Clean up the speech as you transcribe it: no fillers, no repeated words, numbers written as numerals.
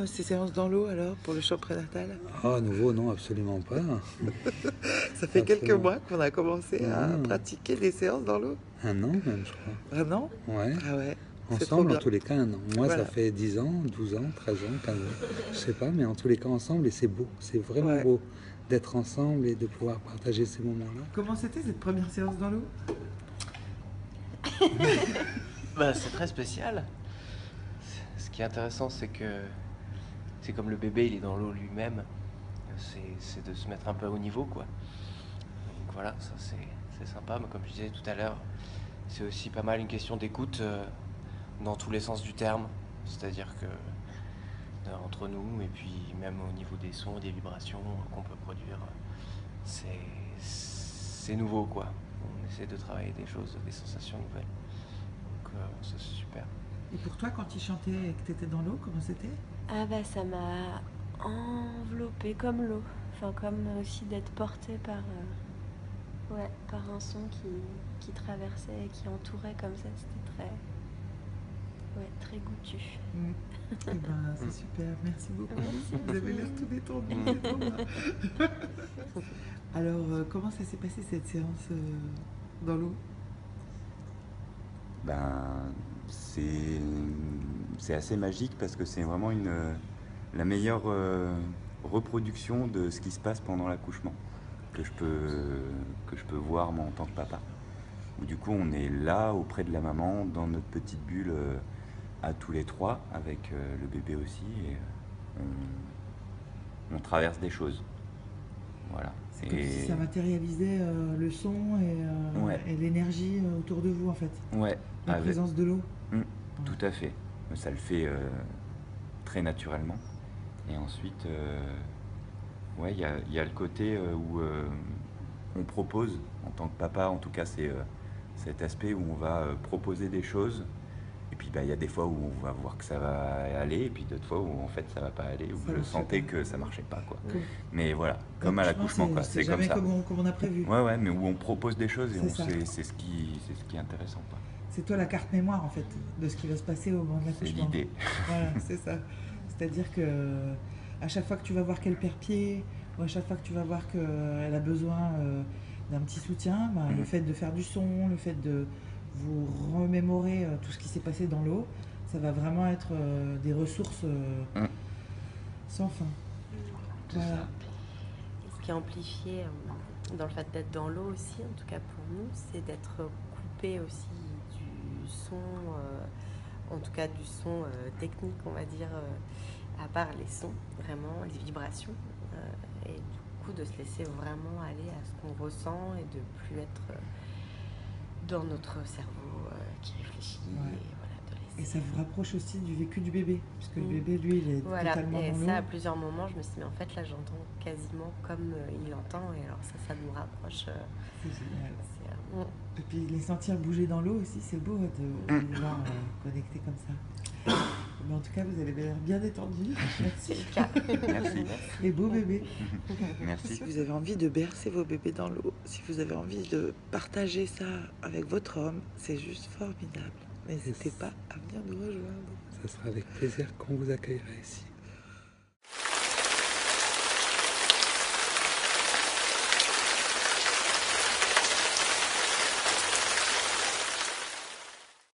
ces séances dans l'eau alors pour le chant prénatal? Ah, nouveau, non, absolument pas. Ça fait quelques Absolument. mois qu'on a commencé à pratiquer des séances dans l'eau. Un an même, je crois. Un an? Ouais. Ah ouais, c'est trop Ensemble, en bien. tous les cas, un an. Moi, Voilà. ça fait 10 ans, 12 ans, 13 ans, 15 ans. Je sais pas, mais en tous les cas, ensemble, et c'est beau. C'est vraiment Ouais. beau d'être ensemble et de pouvoir partager ces moments-là. Comment c'était cette première séance dans l'eau? Bah, c'est très spécial. Ce qui est intéressant, c'est que c'est comme le bébé, il est dans l'eau lui-même. C'est de se mettre un peu au niveau, quoi. Donc voilà, ça c'est sympa. Mais comme je disais tout à l'heure, c'est aussi pas mal une question d'écoute dans tous les sens du terme. C'est-à-dire que entre nous et puis même au niveau des sons, des vibrations qu'on peut produire, c'est nouveau, quoi. On essaie de travailler des choses, des sensations nouvelles. Donc ça c'est super. Et pour toi, quand il chantait et que tu étais dans l'eau, comment c'était? Ah bah ça m'a enveloppée comme l'eau. Enfin comme aussi d'être portée par, ouais, par un son qui traversait et qui entourait comme ça. C'était très, ouais, très goûtu. Eh ben, c'est super, merci beaucoup. Merci. Vous avez l'air tout détendu, c'est trop bien. Alors, comment ça s'est passé cette séance dans l'eau? Ben, c'est assez magique parce que c'est vraiment la meilleure reproduction de ce qui se passe pendant l'accouchement que je peux voir moi en tant que papa. Où du coup on est là auprès de la maman dans notre petite bulle à tous les trois avec le bébé aussi et on traverse des choses. Voilà. C'est comme si ça matérialisait le son Ouais. et l'énergie autour de vous en fait. Ouais, La présence de l'eau. tout à fait. Ça le fait très naturellement. Et ensuite, ouais, il y a le côté où on propose, en tant que papa, en tout cas, c'est cet aspect où on va proposer des choses. Et puis, il y a des fois où on va voir que ça va aller, et puis d'autres fois où en fait ça va pas aller, où Ça je marche sentais pas. que ça marchait pas, quoi. Cool. Mais voilà, comme à l'accouchement, quoi. C'est comme jamais ça. comme on a prévu. Ouais, mais où on propose des choses et C'est ça. c'est ce qui est intéressant, quoi. C'est toi la carte mémoire en fait de ce qui va se passer au moment de C'est l'accouchement. l'idée. Voilà, c'est ça. C'est-à-dire que à chaque fois que tu vas voir qu'elle perd pied, ou à chaque fois que tu vas voir qu'elle a besoin d'un petit soutien, le fait de faire du son, le fait de vous remémorer tout ce qui s'est passé dans l'eau, ça va vraiment être des ressources sans fin. C'est Voilà. ça. Et ce qui est amplifié dans le fait d'être dans l'eau aussi, en tout cas pour nous, c'est d'être coupé aussi du son, en tout cas du son technique, on va dire, à part les sons, vraiment, les vibrations. Et du coup, de se laisser vraiment aller à ce qu'on ressent et de plus être dans notre cerveau qui réfléchit. Ouais. Et voilà, de Et laisser. ça vous rapproche aussi du vécu du bébé, puisque le bébé, lui, il est Voilà, totalement et dans l'eau. ça, à plusieurs moments, je me suis dit, mais en fait, là, j'entends quasiment comme il entend, et alors ça nous rapproche. C'est génial. C'est, Et puis les sentir bouger dans l'eau aussi, c'est beau de les voir connectés comme ça. Mais en tout cas, vous avez l'air bien détendu. c'est Merci. le cas. Merci. Et beau bébé. Merci. Si vous avez envie de bercer vos bébés dans l'eau, si vous avez envie de partager ça avec votre homme, c'est juste formidable. N'hésitez pas à venir nous rejoindre. Ça sera avec plaisir qu'on vous accueillera ici.